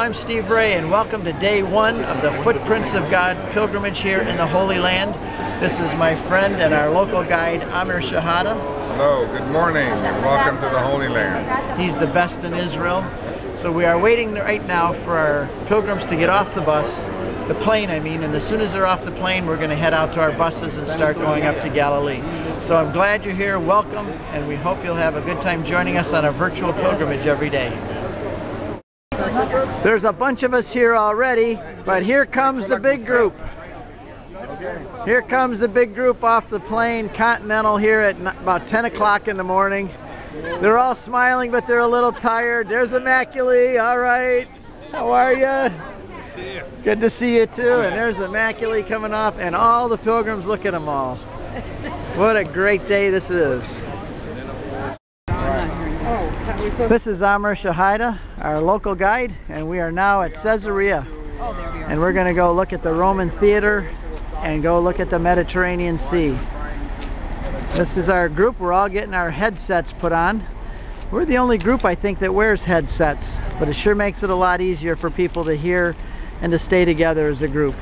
I'm Steve Ray, and welcome to day one of the Footprints of God pilgrimage here in the Holy Land. This is my friend and our local guide, Amir Shahada. Hello, good morning, and welcome to the Holy Land. He's the best in Israel. So we are waiting right now for our pilgrims to get off the bus, the plane I mean, and as soon as they're off the plane, we're going to head out to our buses and start going up to Galilee. So I'm glad you're here, welcome, and we hope you'll have a good time joining us on a virtual pilgrimage every day. There's a bunch of us here already, but here comes the big group. Here comes the big group off the plane, Continental, here at about 10 o'clock in the morning. They're all smiling, but they're a little tired. There's Immaculee. All right. How are you? Good to see you too. And there's Immaculee coming off, and all the pilgrims. Look at them all. What a great day this is. This is Amir Shahada, our local guide, and we are now at Caesarea. And we're going to go look at the Roman theater and go look at the Mediterranean Sea. This is our group. We're all getting our headsets put on. We're the only group, I think, that wears headsets, but it sure makes it a lot easier for people to hear and to stay together as a group.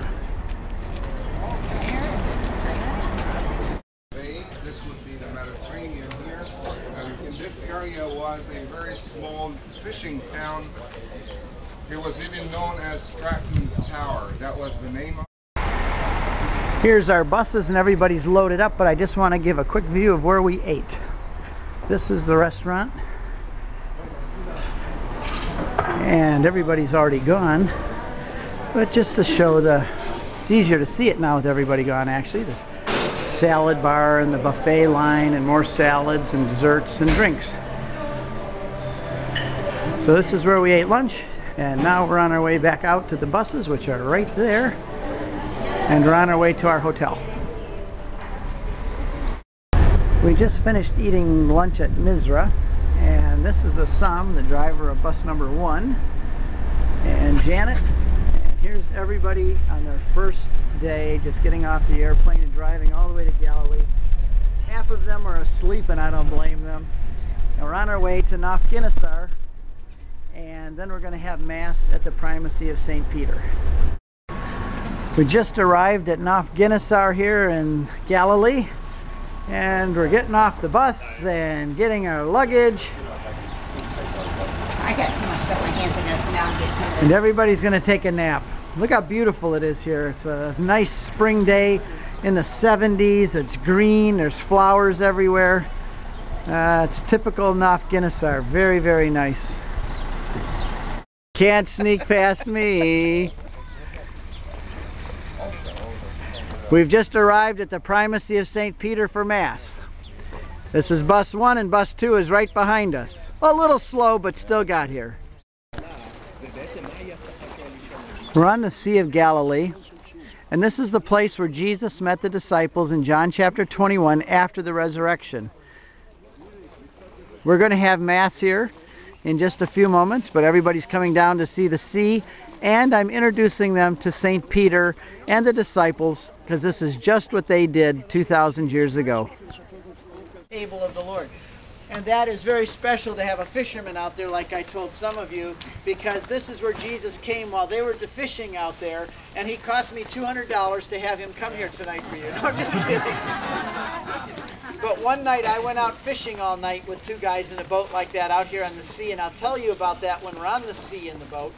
This would be the Mediterranean here. And this area was a very small fishing town. It was even known as Stratton's Tower. That was the name of it. Here's our buses and everybody's loaded up, but I just want to give a quick view of where we ate. This is the restaurant. And everybody's already gone. But just to show it's easier to see it now with everybody gone actually. The salad bar and the buffet line and more salads and desserts and drinks. So this is where we ate lunch, and now we're on our way back out to the buses, which are right there. And we're on our way to our hotel. We just finished eating lunch at Mizra, and this is Assam, the driver of bus number 1, and Janet. And here's everybody on their first day, just getting off the airplane and driving all the way to Galilee. Half of them are asleep, and I don't blame them. And we're on our way to Nafginisar, and then we're going to have Mass at the Primacy of St. Peter. We just arrived at Nafginisar here in Galilee, and we're getting off the bus and getting our luggage. I got too much stuff in my hands and now I'm getting And everybody's going to take a nap. Look how beautiful it is here. It's a nice spring day in the 70s. It's green. There's flowers everywhere. It's typical Nafginisar. Very, very nice. Can't sneak past me. We've just arrived at the Primacy of St. Peter for Mass. This is bus 1 and bus 2 is right behind us. A little slow, but still got here. We're on the Sea of Galilee, and this is the place where Jesus met the disciples in John chapter 21 after the resurrection. We're going to have Mass here in just a few moments, but everybody's coming down to see the sea, and I'm introducing them to St. Peter and the disciples, because this is just what they did 2,000 years ago. Table of the Lord. And that is very special to have a fisherman out there, like I told some of you, because this is where Jesus came while they were fishing out there, and he cost me $200 to have him come here tonight for you. No, I'm just kidding. But one night I went out fishing all night with 2 guys in a boat like that out here on the sea, and I'll tell you about that when we're on the sea in the boat.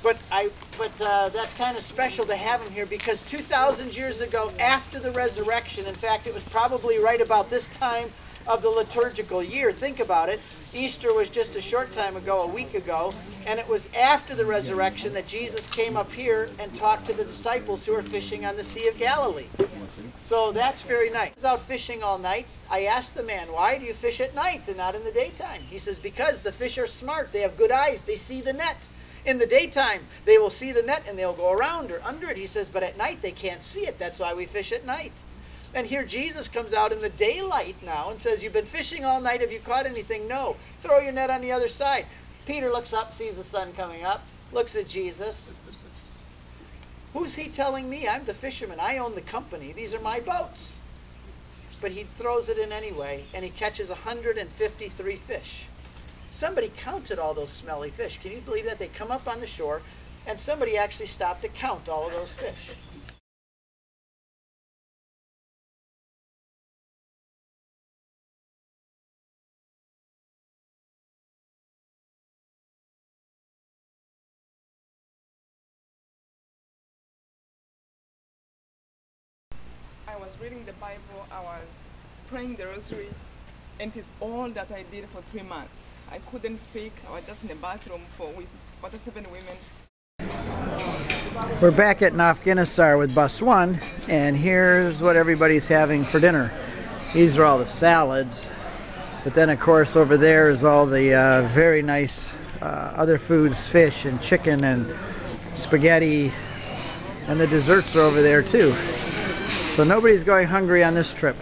But that's kind of special to have him here, because 2,000 years ago, after the resurrection, in fact, it was probably right about this time of the liturgical year. Think about it. Easter was just a short time ago, a week ago, and it was after the resurrection that Jesus came up here and talked to the disciples who were fishing on the Sea of Galilee. So that's very nice. I was out fishing all night. I asked the man, why do you fish at night and not in the daytime? He says, because the fish are smart. They have good eyes. They see the net. In the daytime, they will see the net and they'll go around or under it. He says, but at night they can't see it. That's why we fish at night. And here Jesus comes out in the daylight now and says, you've been fishing all night. Have you caught anything? No. Throw your net on the other side. Peter looks up, sees the sun coming up, looks at Jesus. Who's he telling me? I'm the fisherman. I own the company. These are my boats. But he throws it in anyway, and he catches 153 fish. somebody counted all those smelly fish. Can you believe that? They come up on the shore and somebody actually stopped to count all of those fish. I was reading the Bible, I was praying the rosary, and it is all that I did for 3 months. I couldn't speak, I was just in the bathroom with 47 women. We're back at Afghanistan with bus 1, and here's what everybody's having for dinner. These are all the salads, but then of course over there is all the very nice other foods, fish and chicken and spaghetti, and the desserts are over there too. So nobody's going hungry on this trip.